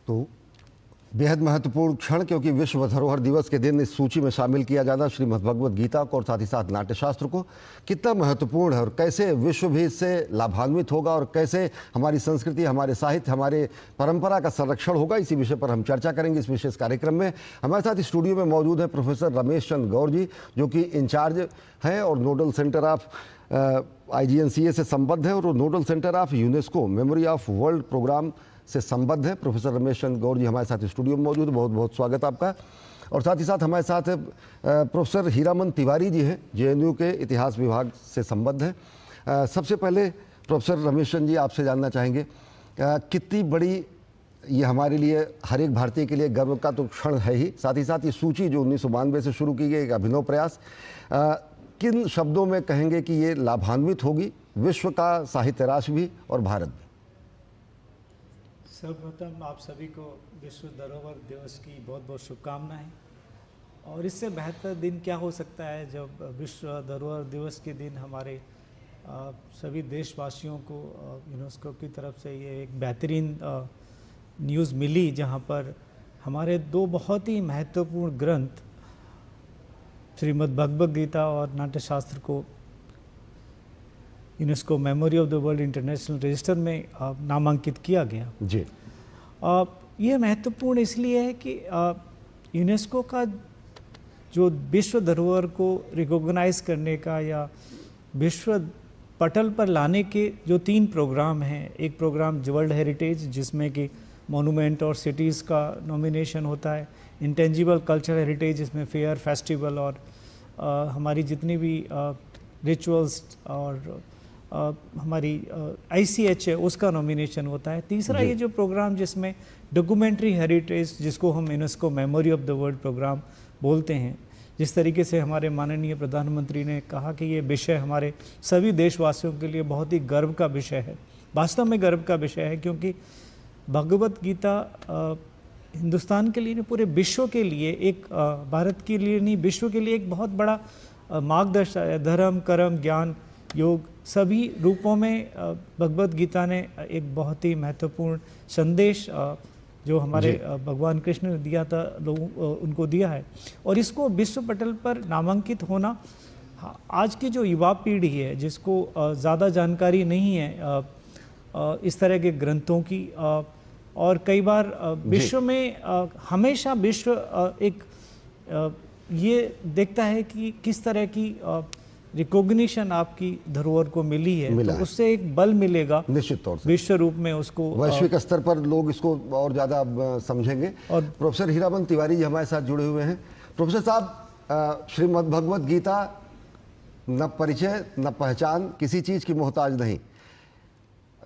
तो बेहद महत्वपूर्ण क्षण, क्योंकि विश्व धरोहर दिवस के दिन इस सूची में शामिल किया जाना श्रीमद् भगवद गीता को और साथ ही साथ नाट्यशास्त्र को कितना महत्वपूर्ण है और कैसे विश्व भी इससे लाभान्वित होगा और कैसे हमारी संस्कृति, हमारे साहित्य, हमारे परंपरा का संरक्षण होगा, इसी विषय पर हम चर्चा करेंगे इस विशेष कार्यक्रम में। हमारे साथ स्टूडियो में मौजूद है प्रोफेसर रमेश चंद्र गौर जी, जो कि इंचार्ज हैं और नोडल सेंटर ऑफ IGNCA से संबद्ध है और nodal centre of UNESCO memory of world program से संबद्ध है। प्रोफेसर रमेश चंद्र गौर जी हमारे साथ स्टूडियो में मौजूद, बहुत बहुत स्वागत आपका। और साथ ही साथ हमारे साथ प्रोफेसर हीरामन तिवारी जी हैं, JNU के इतिहास विभाग से संबद्ध हैं। सबसे पहले प्रोफेसर रमेश चंद्र जी आपसे जानना चाहेंगे, कितनी बड़ी ये हमारे लिए, हर एक भारतीय के लिए गर्व का तो क्षण है ही, साथ ही साथ ये सूची जो 1992 से शुरू की गई एक अभिनव प्रयास, किन शब्दों में कहेंगे कि ये लाभान्वित होगी विश्व का साहित्य राष्ट्र भी और भारत भी? सर्वप्रथम आप सभी को विश्व धरोहर दिवस की बहुत बहुत शुभकामनाएं। और इससे बेहतर दिन क्या हो सकता है जब विश्व धरोहर दिवस के दिन हमारे सभी देशवासियों को यूनेस्को की तरफ से ये एक बेहतरीन न्यूज़ मिली, जहां पर हमारे दो बहुत ही महत्वपूर्ण ग्रंथ श्रीमद् भगवद गीता और नाट्यशास्त्र को UNESCO memory of the world international register में नामांकित किया गया जी। ये महत्वपूर्ण इसलिए है कि यूनेस्को का जो विश्व धरोहर को रिकॉग्नाइज करने का या विश्व पटल पर लाने के जो 3 प्रोग्राम हैं, एक प्रोग्राम वर्ल्ड हेरिटेज जिसमें कि मोनूमेंट और सिटीज़ का नॉमिनेशन होता है, इंटेंजिबल कल्चर हेरिटेज जिसमें फेयर, फेस्टिवल और हमारी जितनी भी रिचुअल्स और हमारी ICH है उसका नॉमिनेशन होता है। तीसरा ये जो प्रोग्राम जिसमें डॉक्यूमेंट्री हेरिटेज, जिसको हम UNESCO memory of the world program बोलते हैं, जिस तरीके से हमारे माननीय प्रधानमंत्री ने कहा कि ये विषय हमारे सभी देशवासियों के लिए बहुत ही गर्व का विषय है, वास्तव में गर्व का विषय है, क्योंकि भगवद गीता हिंदुस्तान के लिए नहीं पूरे विश्व के लिए एक, भारत के लिए नहीं विश्व के लिए एक बहुत बड़ा मार्गदर्शक है। धर्म, कर्म, ज्ञान, योग सभी रूपों में भगवद गीता ने एक बहुत ही महत्वपूर्ण संदेश जो हमारे भगवान कृष्ण ने दिया था लोगों उनको दिया है। और इसको विश्व पटल पर नामांकित होना, आज की जो युवा पीढ़ी है जिसको ज़्यादा जानकारी नहीं है इस तरह के ग्रंथों की, और कई बार विश्व में हमेशा विश्व एक ये देखता है कि किस तरह की रिकॉग्निशन आपकी धरोहर को मिली है, तो उससे एक बल मिलेगा निश्चित तौर से, विश्व रूप में उसको वैश्विक स्तर पर लोग इसको और ज़्यादा समझेंगे। और प्रोफेसर हीरामन तिवारी जी हमारे साथ जुड़े हुए हैं। प्रोफेसर साहब, श्रीमद् भगवद गीता न परिचय न पहचान, किसी चीज़ की मोहताज नहीं,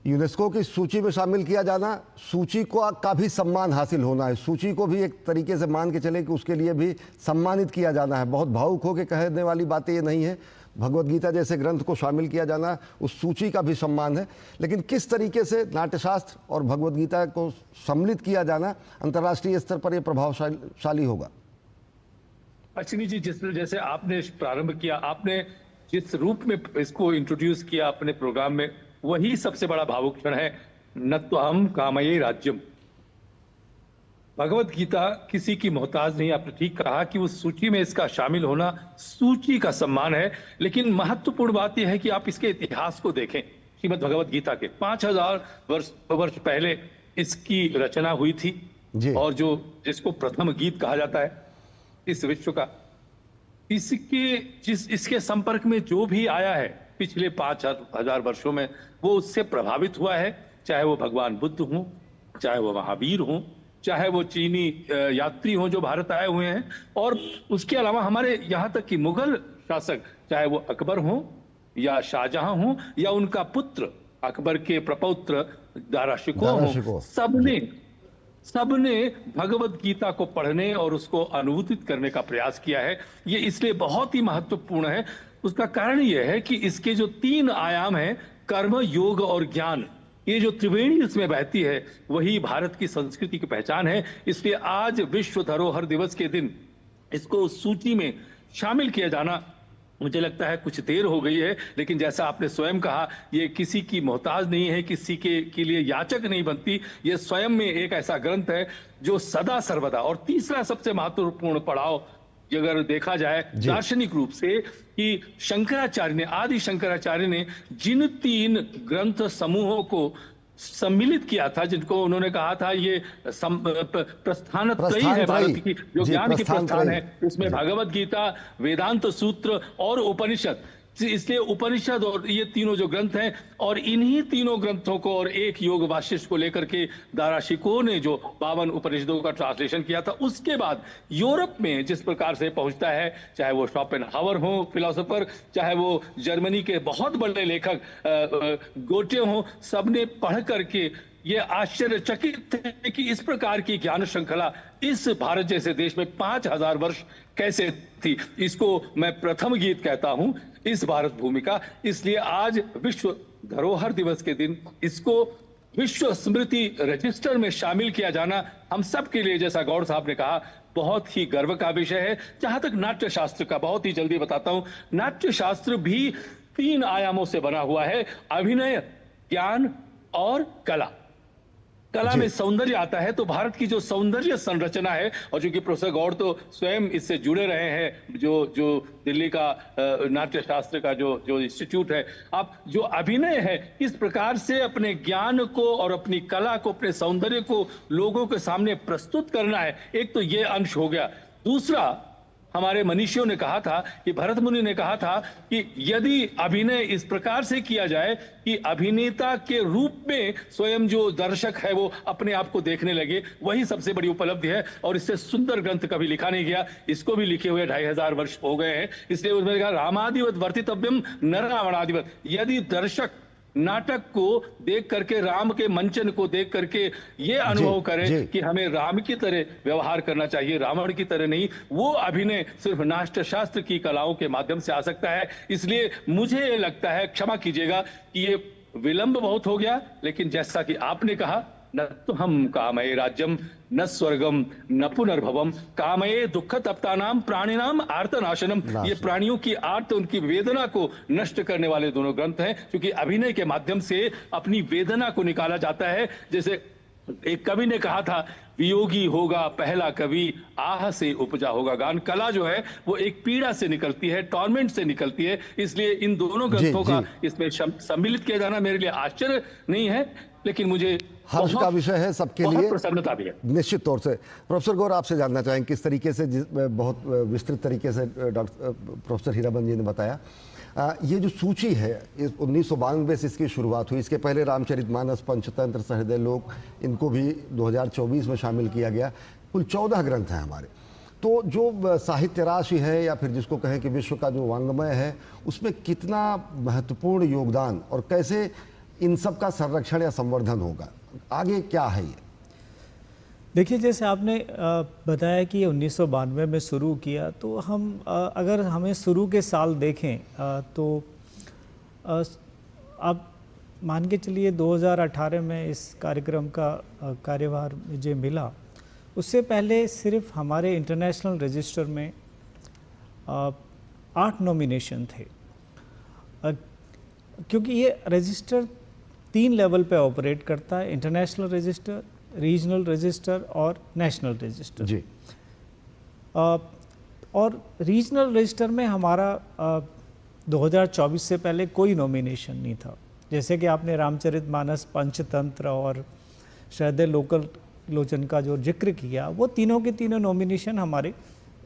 यूनेस्को की सूची में शामिल किया जाना, सूची को का भी सम्मान हासिल होना है, सूची को भी एक तरीके से मान के चले कि उसके लिए भी सम्मानित किया जाना है। बहुत भावुक होकर कहने वाली बातें ये नहीं है, भगवद गीता जैसे ग्रंथ को शामिल किया जाना उस सूची का भी सम्मान है, लेकिन किस तरीके से नाट्यशास्त्र और भगवद गीता को सम्मिलित किया जाना अंतर्राष्ट्रीय स्तर पर यह प्रभावशाली होगा? अश्विनी जी, जैसे आपने प्रारंभ किया, आपने जिस रूप में इसको इंट्रोड्यूस किया अपने प्रोग्राम में, वही सबसे बड़ा भावुक क्षण है। न तो हम कामये राज्यम, भगवत गीता किसी की मोहताज नहीं। आपने ठीक कहा कि उस सूची में इसका शामिल होना सूची का सम्मान है, लेकिन महत्वपूर्ण बात यह है कि आप इसके इतिहास को देखें। श्रीमद् भगवत गीता के 5000 वर्ष पहले इसकी रचना हुई थी और जिसको प्रथम गीत कहा जाता है इस विश्व का, इसके संपर्क में जो भी आया है पिछले 5000 वर्षों में, वो उससे प्रभावित हुआ है, चाहे वो भगवान बुद्ध हों, चाहे वो महावीर हों, चाहे वो चीनी यात्री हों जो भारत आए हुए हैं, और उसके अलावा हमारे यहाँ तक कि मुगल शासक, चाहे वो अकबर हों या शाहजहां हों या उनका पुत्र अकबर के प्रपौत्र दारा शिकोह हों, सबने भगवत गीता को पढ़ने और उसको अनुवादित करने का प्रयास किया है। ये इसलिए बहुत ही महत्वपूर्ण है। उसका कारण यह है कि इसके जो 3 आयाम हैं, कर्म, योग और ज्ञान, ये जो त्रिवेणी इसमें बहती है, वही भारत की संस्कृति की पहचान है। इसलिए आज विश्व धरोहर दिवस के दिन इसको सूची में शामिल किया जाना मुझे लगता है कुछ देर हो गई है, लेकिन जैसा आपने स्वयं कहा, ये किसी की मोहताज नहीं है, किसी के लिए याचक नहीं बनती। ये स्वयं में एक ऐसा ग्रंथ है जो सदा सर्वदा, और तीसरा सबसे महत्वपूर्ण पड़ाव अगर देखा जाए दार्शनिक रूप से, कि शंकराचार्य ने, आदि शंकराचार्य ने जिन 3 ग्रंथ समूहों को सम्मिलित किया था, जिनको उन्होंने कहा था ये प्रस्थान त्रयी है भारत की, जो ज्ञान की प्रस्थान है, उसमें भगवत गीता, वेदांत सूत्र और उपनिषद। इसलिए उपनिषद और ये तीनों जो ग्रंथ हैं, और इन्हीं तीनों ग्रंथों को और एक योग वाशिष्ठ को लेकर के दारा शिकोह ने जो 52 उपनिषदों का ट्रांसलेशन किया था, उसके बाद यूरोप में जिस प्रकार से पहुंचता है, चाहे वो शोपेनहावर हो फिलोसोफर, चाहे वो जर्मनी के बहुत बड़े लेखक गोटे हो, सबने पढ़ करके ये आश्चर्यचकित थे कि इस प्रकार की ज्ञान श्रृंखला इस भारत जैसे देश में 5000 वर्ष कैसे थी। इसको मैं प्रथम गीत कहता हूं इस भारत भूमि का। इसलिए आज विश्व धरोहर दिवस के दिन इसको विश्व स्मृति रजिस्टर में शामिल किया जाना हम सब के लिए, जैसा गौड़ साहब ने कहा, बहुत ही गर्व का विषय है। जहां तक नाट्य शास्त्र का, बहुत ही जल्दी बताता हूं, नाट्य शास्त्र भी 3 आयामों से बना हुआ है: अभिनय, ज्ञान और कला। कला में सौंदर्य आता है, तो भारत की जो सौंदर्य संरचना है, और चूंकि प्रोफेसर गौड़ तो स्वयं इससे जुड़े रहे हैं, जो दिल्ली का नाट्य शास्त्र का जो इंस्टीट्यूट है, आप जो अभिनय है, किस प्रकार से अपने ज्ञान को और अपनी कला को, अपने सौंदर्य को लोगों के सामने प्रस्तुत करना है, एक तो ये अंश हो गया। दूसरा, हमारे मनीषियों ने कहा था, कि भरत मुनि ने कहा था कि यदि अभिनय इस प्रकार से किया जाए कि अभिनेता के रूप में स्वयं जो दर्शक है वो अपने आप को देखने लगे, वही सबसे बड़ी उपलब्धि है। और इससे सुंदर ग्रंथ कभी लिखा नहीं गया। इसको भी लिखे हुए 2500 वर्ष हो गए हैं। इसलिए उसमें कहा, रामादिवत वर्तितव्यम न रावणादिवत। यदि दर्शक नाटक को देख करके, राम के मंचन को देख करके ये अनुभव करे कि हमें राम की तरह व्यवहार करना चाहिए, रावण की तरह नहीं, वो अभिनय सिर्फ नाट्य शास्त्र की कलाओं के माध्यम से आ सकता है। इसलिए मुझे ये लगता है, क्षमा कीजिएगा कि ये विलंब बहुत हो गया, लेकिन जैसा कि आपने कहा, न तो हम कामये राज्यम न स्वर्गम न पुनर्भवम कामये दुख तप्तानाम प्राणिनाम आर्तनाशनम। ये प्राणियों की आर्त, उनकी वेदना को नष्ट करने वाले दोनों ग्रंथ हैं, क्योंकि अभिनय के माध्यम से अपनी वेदना को निकाला जाता है। जैसे एक कवि ने कहा था, वियोगी होगा पहला कवि, आह से उपजा होगा गान। कला जो है वो एक पीड़ा से निकलती है, टॉर्मेंट से निकलती है। इसलिए इन दोनों ग्रंथों का इसमें सम्मिलित किया जाना मेरे लिए आश्चर्य नहीं है, लेकिन मुझे हर्ष का विषय है सबके लिए, प्रसन्नता भी है। निश्चित तौर से। प्रोफेसर गौर, आपसे जानना चाहेंगे किस तरीके से, बहुत विस्तृत तरीके से डॉक्टर प्रोफेसर हीराबंद जी ने बताया, ये जो सूची है 1992 से इसकी शुरुआत हुई। इसके पहले रामचरितमानस, पंचतंत्र, सहृदय लोक, इनको भी 2024 में शामिल किया गया। कुल 14 ग्रंथ हैं हमारे। तो जो साहित्य राशि है, या फिर जिसको कहें कि विश्व का जो वांग्मय है, उसमें कितना महत्वपूर्ण योगदान और कैसे इन सब का संरक्षण या संवर्धन होगा, आगे क्या है ये? देखिए, जैसे आपने बताया कि 1992 में शुरू किया, तो हम अगर हमें शुरू के साल देखें तो आप मान के चलिए 2018 में इस कार्यक्रम का कार्यभार मुझे मिला। उससे पहले सिर्फ हमारे इंटरनेशनल रजिस्टर में 8 नॉमिनेशन थे, क्योंकि ये रजिस्टर 3 लेवल पे ऑपरेट करता है: इंटरनेशनल रजिस्टर, रीजनल रजिस्टर और नेशनल रजिस्टर जी। और रीजनल रजिस्टर में हमारा 2024 से पहले कोई नॉमिनेशन नहीं था। जैसे कि आपने रामचरितमानस, पंचतंत्र और सहृदय लोचन का जो जिक्र किया, वो तीनों के तीनों नॉमिनेशन हमारे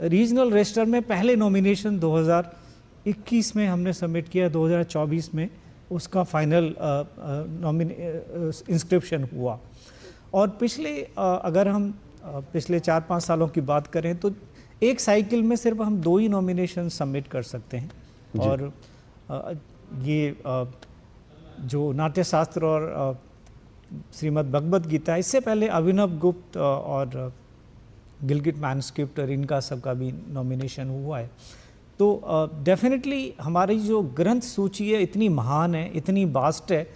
रीजनल रजिस्टर में, पहले नॉमिनेशन 2021 में हमने सबमिट किया, 2024 में उसका फाइनल इंस्क्रिप्शन हुआ। और अगर हम पिछले 4-5 सालों की बात करें तो एक साइकिल में सिर्फ हम 2 ही नॉमिनेशन सबमिट कर सकते हैं। और ये जो नाट्य शास्त्र और श्रीमद् भगवत गीता, इससे पहले अभिनव गुप्त और गिलगिट मैन्युस्क्रिप्ट और इनका सबका भी नॉमिनेशन हुआ है। तो डेफिनेटली हमारी जो ग्रंथ सूची है इतनी महान है, इतनी वास्ट है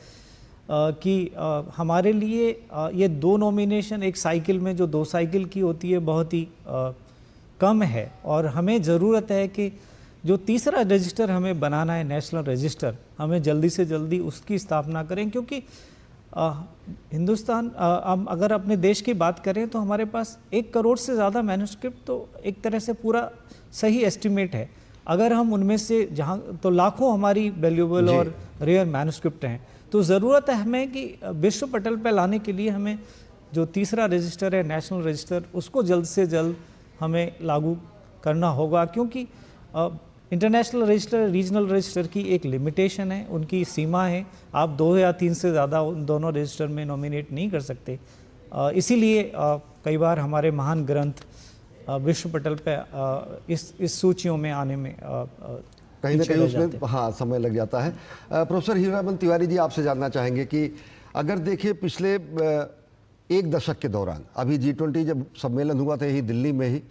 कि हमारे लिए ये 2 नॉमिनेशन एक साइकिल में, जो 2 साइकिल की होती है, बहुत ही कम है। और हमें ज़रूरत है कि जो तीसरा रजिस्टर हमें बनाना है, नेशनल रजिस्टर, हमें जल्दी से जल्दी उसकी स्थापना करें, क्योंकि हिंदुस्तान, हम अगर अपने देश की बात करें तो हमारे पास 1 करोड़ से ज़्यादा मैन्युस्क्रिप्ट तो एक तरह से पूरा सही एस्टिमेट है। अगर हम उनमें से जहाँ तो लाखों हमारी वैल्यूएबल और रेयर मैन्युस्क्रिप्ट हैं, तो ज़रूरत है हमें कि विश्व पटल पर लाने के लिए हमें जो तीसरा रजिस्टर है, नेशनल रजिस्टर, उसको जल्द से जल्द हमें लागू करना होगा, क्योंकि इंटरनेशनल रजिस्टर, रीजनल रजिस्टर की एक लिमिटेशन है, उनकी सीमा है। आप 2 या 3 से ज़्यादा उन दोनों रजिस्टर में नॉमिनेट नहीं कर सकते। इसीलिए कई बार हमारे महान ग्रंथ विश्व पटल पे इस सूचियों में आने में कहीं ना कहीं उसमें हाँ समय लग जाता है। प्रोफेसर हीरामन तिवारी जी, आपसे जानना चाहेंगे कि अगर देखिए पिछले 1 दशक के दौरान, अभी G20 जब सम्मेलन हुआ था यही दिल्ली में ही,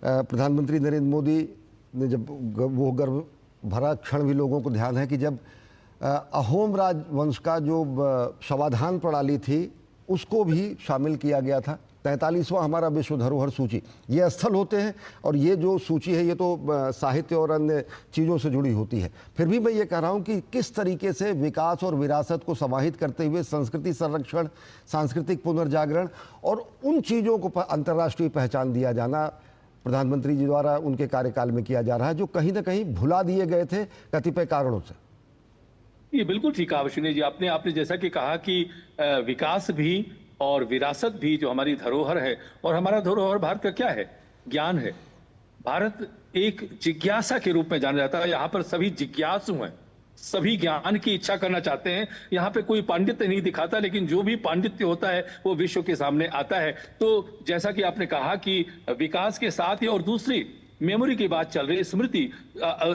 प्रधानमंत्री नरेंद्र मोदी ने जब वो गर्व भरा क्षण भी लोगों को ध्यान है कि जब अहोम राजवंश का जो समाधान प्रणाली थी उसको भी शामिल किया गया था। 43वां हमारा विश्व धरोहर सूची, ये स्थल होते हैं और ये जो सूची है ये तो साहित्य और अन्य चीज़ों से जुड़ी होती है। फिर भी मैं ये कह रहा हूँ कि किस तरीके से विकास और विरासत को समाहित करते हुए संस्कृति संरक्षण, सांस्कृतिक पुनर्जागरण और उन चीज़ों को अंतर्राष्ट्रीय पहचान दिया जाना प्रधानमंत्री जी द्वारा उनके कार्यकाल में किया जा रहा है, जो कहीं ना कहीं भुला दिए गए थे कतिपय कारणों से। ये बिल्कुल ठीक कहा अश्विनी जी आपने जैसा कि कहा कि विकास भी और विरासत भी जो हमारी धरोहर है, और हमारा धरोहर भारत का क्या है? ज्ञान है। भारत एक जिज्ञासा के रूप में जाना जाता है। यहाँ पर सभी जिज्ञासु हैं, सभी ज्ञान की इच्छा करना चाहते हैं। यहाँ पे कोई पांडित्य नहीं दिखाता, लेकिन जो भी पांडित्य होता है वो विश्व के सामने आता है। तो जैसा कि आपने कहा कि विकास के साथ ही, और दूसरी मेमोरी की बात चल रही है,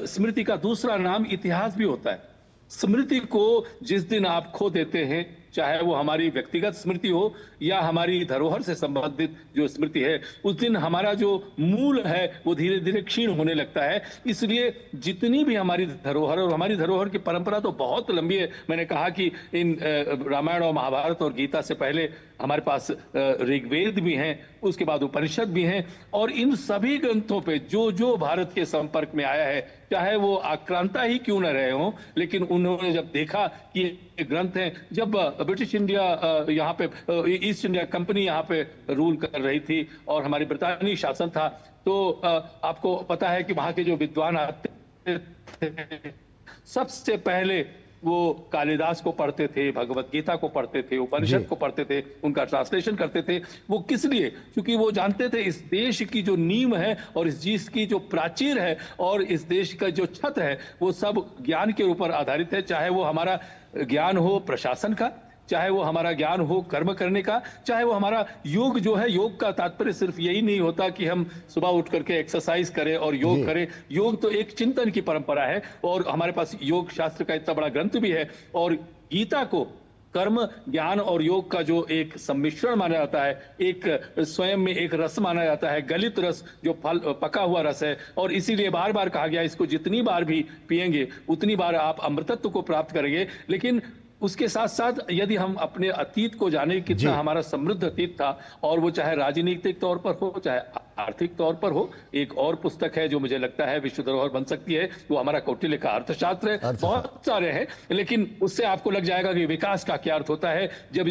स्मृति का दूसरा नाम इतिहास भी होता है। स्मृति को जिस दिन आप खो देते हैं, चाहे वो हमारी व्यक्तिगत स्मृति हो या हमारी धरोहर से संबंधित जो स्मृति है, उस दिन हमारा जो मूल है वो धीरे धीरे क्षीण होने लगता है। इसलिए जितनी भी हमारी धरोहर, और हमारी धरोहर की परंपरा तो बहुत लंबी है। मैंने कहा कि इन रामायण और महाभारत और गीता से पहले हमारे पास ऋग्वेद भी हैं, उसके बाद उपनिषद भी हैं, और इन सभी ग्रंथों पे जो जो भारत के संपर्क में आया है, चाहे वो आक्रांता ही क्यों न रहे हों, लेकिन उन्होंने जब देखा कि ये ग्रंथ हैं, जब ब्रिटिश इंडिया यहाँ पे, ईस्ट इंडिया कंपनी यहाँ पे रूल कर रही थी और हमारी ब्रितानी शासन था, तो आपको पता है कि वहाँ के जो विद्वान आते थे, सबसे पहले वो कालिदास को पढ़ते थे, भगवत गीता को पढ़ते थे, उपनिषद को पढ़ते थे, उनका ट्रांसलेशन करते थे। वो किस लिए? क्योंकि वो जानते थे इस देश की जो नींव है और इस देश की जो प्राचीर है और इस देश का जो छत है, वो सब ज्ञान के ऊपर आधारित है। चाहे वो हमारा ज्ञान हो प्रशासन का, चाहे वो हमारा ज्ञान हो कर्म करने का, चाहे वो हमारा योग जो है, योग का तात्पर्य सिर्फ यही नहीं होता कि हम सुबह उठ करके एक्सरसाइज करें और योग करें। योग तो एक चिंतन की परंपरा है, और हमारे पास योग शास्त्र का इतना बड़ा ग्रंथ भी है। और गीता को कर्म, ज्ञान और योग का जो एक सम्मिश्रण माना जाता है, एक स्वयं में एक रस माना जाता है, गलित रस, जो फल पका हुआ रस है। और इसीलिए बार बार कहा गया, इसको जितनी बार भी पिएंगे उतनी बार आप अमृतत्व को प्राप्त करेंगे। लेकिन उसके साथ साथ यदि हम अपने अतीत को जाने, कितना हमारा समृद्ध अतीत था, और वो चाहे राजनीतिक तौर पर हो, चाहे आर्थिक तौर पर हो। एक और पुस्तक है जो मुझे लगता है विश्व धरोहर बन सकती है, वो हमारा कौटिल्य का अर्थशास्त्र है। बहुत सारे हैं, लेकिन उससे आपको लग जाएगा कि विकास का क्या अर्थ होता है जब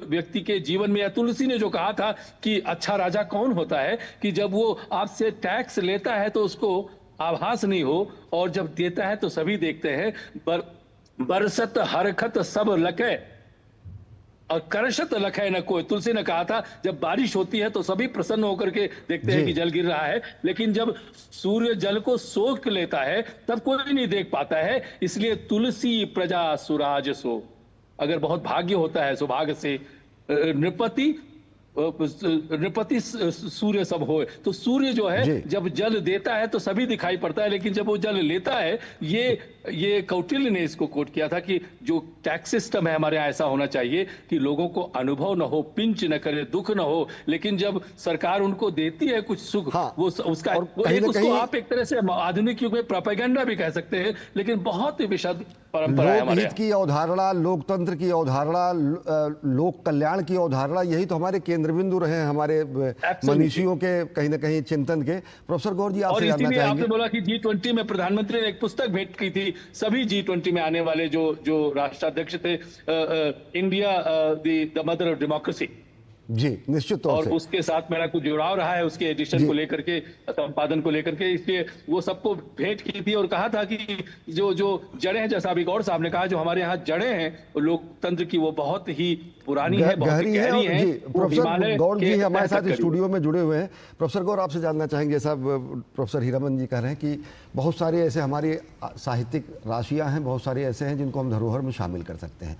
व्यक्ति के जीवन में, या तुलसी ने जो कहा था कि अच्छा राजा कौन होता है, कि जब वो आपसे टैक्स लेता है तो उसको आभास नहीं हो, और जब देता है तो सभी देखते हैं। बरसत हरखत सब लखे और करशत लखे न कोई। तुलसी ने कहा था जब बारिश होती है तो सभी प्रसन्न होकर के देखते हैं कि जल गिर रहा है, लेकिन जब सूर्य जल को सोख लेता है तब कोई नहीं देख पाता है। इसलिए तुलसी प्रजा सुराज सो, अगर बहुत भाग्य होता है, सौभाग्य से नृपति सूर्य सब होए। तो सूर्य जो है जब जल देता है तो सभी दिखाई पड़ता है, लेकिन जब वो जल लेता है, ये कौटिल्य ने इसको कोट किया था कि जो टैक्स सिस्टम है हमारे यहाँ ऐसा होना चाहिए कि लोगों को अनुभव न हो, पिंच न करे, दुख न हो, लेकिन जब सरकार उनको देती है कुछ सुख, वो उसका उसको आप एक तरह से आधुनिक युग में प्रोपेगेंडा भी कह सकते हैं, लेकिन बहुत ही विशद परंपरा है हमारे लोकहित की अवधारणा, लोकतंत्र की अवधारणा, लोक कल्याण की अवधारणा, यही तो हमारे केंद्र बिंदु रहे हैं हमारे मनीषियों के कहीं ना कहीं चिंतन के। प्रोफेसर गौर जी, और आपसे जानना इसीलिए चाहेंगे। आपने बोला कि G20 में प्रधानमंत्री ने एक पुस्तक भेंट की थी सभी G20 में आने वाले जो जो राष्ट्राध्यक्ष थे, India the mother of democracy. जी, निश्चित तौर और से। उसके साथ मेरा कुछ जुड़ाव रहा है, उसके एडिशन जी। को लेकर के, संपादन को लेकर के, इसलिए वो सबको भेंट की थी और कहा था कि जो जो जड़ें हैं, जैसा अभी गौर साहब ने कहा, जो हमारे यहाँ जड़ें हैं लोकतंत्र की, वो बहुत ही पुरानी है, बहुत ही गहरी है। गहरी और है। जी, वो प्रोफेसर हिमालय गौर जी के हमारे तह साथ तक करीब। स्टूडियो में जुड़े हुए हैं। प्रोफेसर गौर, आपसे जानना चाहेंगे, जैसा प्रोफेसर हीरामन जी कह रहे हैं कि बहुत सारे ऐसे हमारी साहित्यिक राशियां हैं, बहुत सारे ऐसे हैं जिनको हम धरोहर में शामिल कर सकते हैं।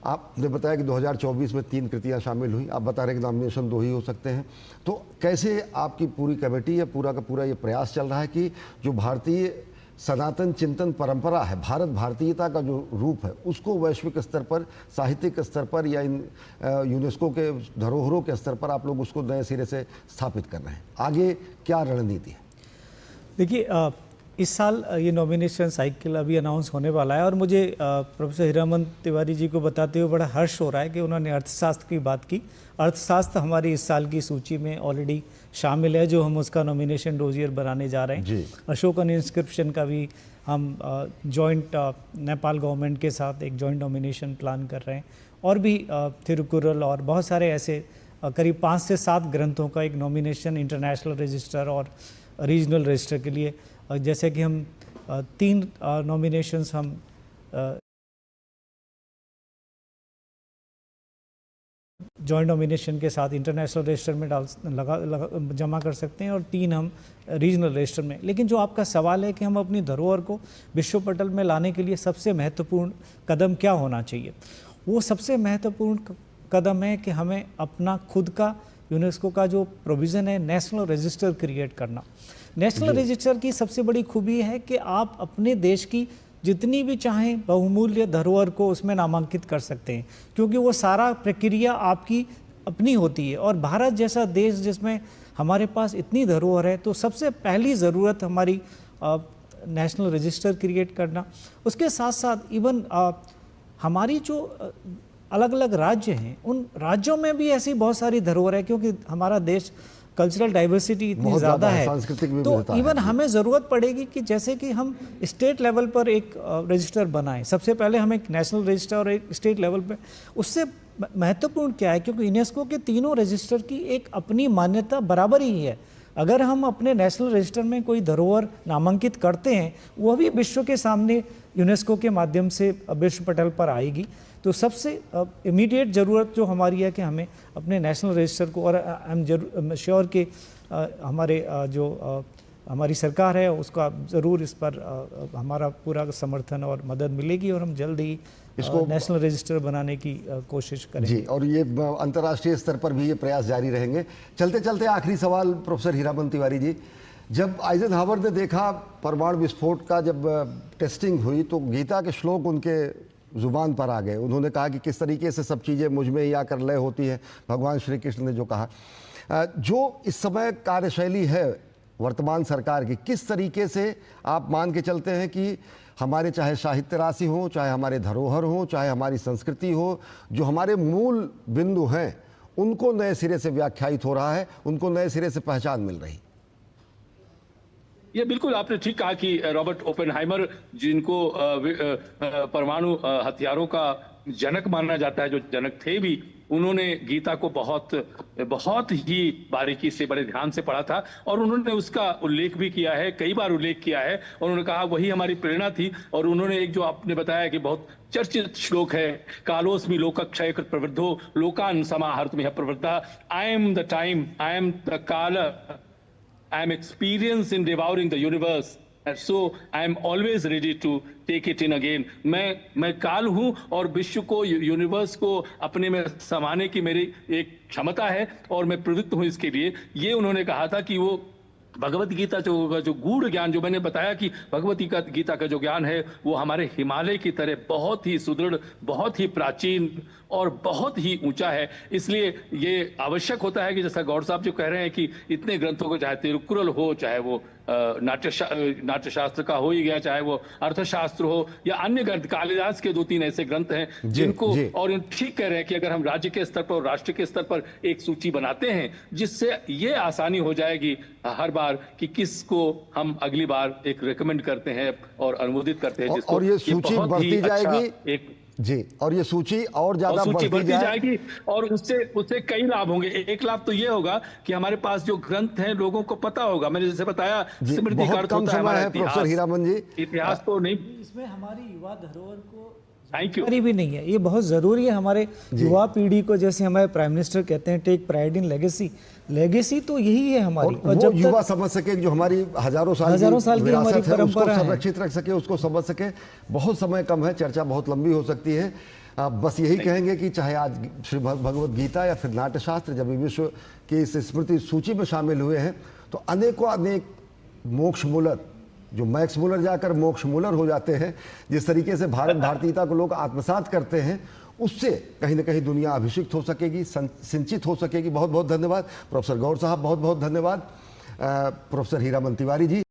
आपने बताया कि 2024 में 3 कृतियां शामिल हुई, आप बता रहे हैं कि नॉमिनेशन 2 ही हो सकते हैं। तो कैसे आपकी पूरी कमेटी या पूरा का पूरा ये प्रयास चल रहा है कि जो भारतीय सनातन चिंतन परंपरा है, भारत भारतीयता का जो रूप है, उसको वैश्विक स्तर पर, साहित्यिक स्तर पर या इन यूनेस्को के धरोहरों के स्तर पर आप लोग उसको नए सिरे से स्थापित कर रहे हैं? आगे क्या रणनीति है? देखिए, इस साल ये नॉमिनेशन साइकिल अभी अनाउंस होने वाला है और मुझे प्रोफेसर हीरामन तिवारी जी को बताते हुए बड़ा हर्ष हो रहा है कि उन्होंने अर्थशास्त्र की बात की। अर्थशास्त्र हमारी इस साल की सूची में ऑलरेडी शामिल है, जो हम उसका नॉमिनेशन डोजियर बनाने जा रहे हैं। जी। अशोकन इंस्क्रिप्शन का भी हम जॉइंट नेपाल गवर्नमेंट के साथ एक जॉइंट नॉमिनेशन प्लान कर रहे हैं, और भी थिरुकुरल और बहुत सारे ऐसे करीब 5 से 7 ग्रंथों का एक नॉमिनेशन इंटरनेशनल रजिस्टर और रीजनल रजिस्टर के लिए, जैसे कि हम 3 नॉमिनेशंस हम जॉइंट नॉमिनेशन के साथ इंटरनेशनल रजिस्टर में जमा कर सकते हैं और 3 हम रीजनल रजिस्टर में। लेकिन जो आपका सवाल है कि हम अपनी धरोहर को विश्व पटल में लाने के लिए सबसे महत्वपूर्ण कदम क्या होना चाहिए, वो सबसे महत्वपूर्ण कदम है कि हमें अपना खुद का यूनेस्को का जो प्रोविज़न है, नेशनल रजिस्टर क्रिएट करना। नेशनल रजिस्टर की सबसे बड़ी खूबी है कि आप अपने देश की जितनी भी चाहें बहुमूल्य धरोहर को उसमें नामांकित कर सकते हैं, क्योंकि वो सारा प्रक्रिया आपकी अपनी होती है। और भारत जैसा देश जिसमें हमारे पास इतनी धरोहर है, तो सबसे पहली ज़रूरत हमारी नेशनल रजिस्टर क्रिएट करना। उसके साथ साथ इवन हमारी जो अलग अलग राज्य हैं, उन राज्यों में भी ऐसी बहुत सारी धरोहर है, क्योंकि हमारा देश कल्चरल डाइवर्सिटी इतनी ज़्यादा है, तो इवन हमें ज़रूरत पड़ेगी कि जैसे कि हम स्टेट लेवल पर एक रजिस्टर बनाएं। सबसे पहले हम एक नेशनल रजिस्टर और एक स्टेट लेवल पे। उससे महत्वपूर्ण क्या है, क्योंकि यूनेस्को के तीनों रजिस्टर की एक अपनी मान्यता बराबर ही है। अगर हम अपने नेशनल रजिस्टर में कोई धरोहर नामांकित करते हैं, वो भी विश्व के सामने यूनेस्को के माध्यम से विश्व पटल पर आएगी। तो सबसे इमीडिएट ज़रूरत जो हमारी है कि हमें अपने नेशनल रजिस्टर को, और आई एम श्योर कि हमारे हमारी सरकार है उसका ज़रूर इस पर हमारा पूरा समर्थन और मदद मिलेगी, और हम जल्द ही इसको नेशनल रजिस्टर बनाने की कोशिश करेंगे। जी, और ये अंतर्राष्ट्रीय स्तर पर भी ये प्रयास जारी रहेंगे। चलते चलते आखिरी सवाल प्रोफेसर हीरामन तिवारी जी, जब आइजनहावर ने देखा परमाणु विस्फोट का, जब टेस्टिंग हुई, तो गीता के श्लोक उनके ज़ुबान पर आ गए। उन्होंने कहा कि किस तरीके से सब चीज़ें मुझ में ही आकर लय होती है। भगवान श्री कृष्ण ने जो कहा, जो इस समय कार्यशैली है वर्तमान सरकार की, किस तरीके से आप मान के चलते हैं कि हमारे चाहे साहित्य राशि हो, चाहे हमारे धरोहर हो, चाहे हमारी संस्कृति हो, जो हमारे मूल बिंदु हैं, उनको नए सिरे से व्याख्यायित हो रहा है, उनको नए सिरे से पहचान मिल रही? ये बिल्कुल आपने ठीक कहा कि रॉबर्ट ओपेनहाइमर, जिनको परमाणु हथियारों का जनक माना जाता है, जो जनक थे भी, उन्होंने गीता को बहुत ही बारीकी से, बड़े ध्यान से पढ़ा था, और उन्होंने उसका उल्लेख भी किया है, कई बार उल्लेख किया है। और उन्होंने कहा वही हमारी प्रेरणा थी। और उन्होंने एक जो आपने बताया कि बहुत चर्चित श्लोक है, कालोस्मि लोकक्षय कृत प्रवृद्धो लोकान समाहर्तुमिह प्रवृत्ता, I am the time, I am the kaal, I am experienced in devouring the universe, and so I am always ready to take it in again. मैं काल हूँ और विश्व को, यूनिवर्स को अपने में समाने की मेरी एक क्षमता है, और मैं प्रवृत्त हूँ इसके लिए। ये उन्होंने कहा था कि वो भगवत गीता जो गूढ़ ज्ञान, जो मैंने बताया कि भगवत गीता का जो ज्ञान है, वो हमारे हिमालय की तरह बहुत ही सुदृढ़, बहुत ही प्राचीन और बहुत ही ऊंचा है। इसलिए ये आवश्यक होता है कि जैसा गौर साहब जो कह रहे हैं कि इतने ग्रंथों को, चाहे तिरुकुरल हो, चाहे वो नाट्यशास्त्र का हो ही गया, चाहे वो अर्थशास्त्र हो या अन्य ग्रंथ। कालिदास के 2-3 ऐसे ग्रंथ हैं जिनको, और ठीक कह रहे हैं कि अगर हम राज्य के स्तर पर और राष्ट्र के स्तर पर एक सूची बनाते हैं, जिससे ये आसानी हो जाएगी हर बार कि किसको हम अगली बार एक रिकमेंड करते हैं और अनुमोदित करते हैं, जिसको और ये सूची बढ़ती जाएगी एक जी, और ये सूची और ज्यादा बढ़ती जाएगी और उससे कई लाभ होंगे। एक लाभ तो ये होगा कि हमारे पास जो ग्रंथ हैं लोगों को पता होगा। मैंने जैसे बताया, स्मृति का अर्थ होता है हमारा प्रोफेसर हीरामन जी, इतिहास तो नहीं, इसमें हमारी युवा धरोहर को थैंक यू भी नहीं है। ये बहुत ज़रूरी है हमारे युवा पीढ़ी को, जैसे हमारे प्राइम मिनिस्टर कहते हैं take pride in legacy. Legacy तो यही है हमारी, और जब युवा समझ सके जो हमारी हजारों साल की हमारी परंपरा है, संरक्षित रख सके, उसको समझ सके। बहुत समय कम है, चर्चा बहुत लंबी हो सकती है। बस यही कहेंगे कि चाहे आज श्री भगवद गीता या फिर नाट्यशास्त्र जब विश्व की इस स्मृति सूची में शामिल हुए हैं, तो अनेकों अनेक मोक्ष मूलर, जो मैक्स मूलर जाकर मोक्ष मूलर हो जाते हैं, जिस तरीके से भारत भारतीयता को लोग आत्मसात करते हैं, उससे कहीं ना कहीं दुनिया अभिषिक्त हो सकेगी, सिंचित हो सकेगी। बहुत बहुत धन्यवाद प्रोफेसर गौर साहब, बहुत बहुत धन्यवाद प्रोफेसर हीरामन तिवारी जी।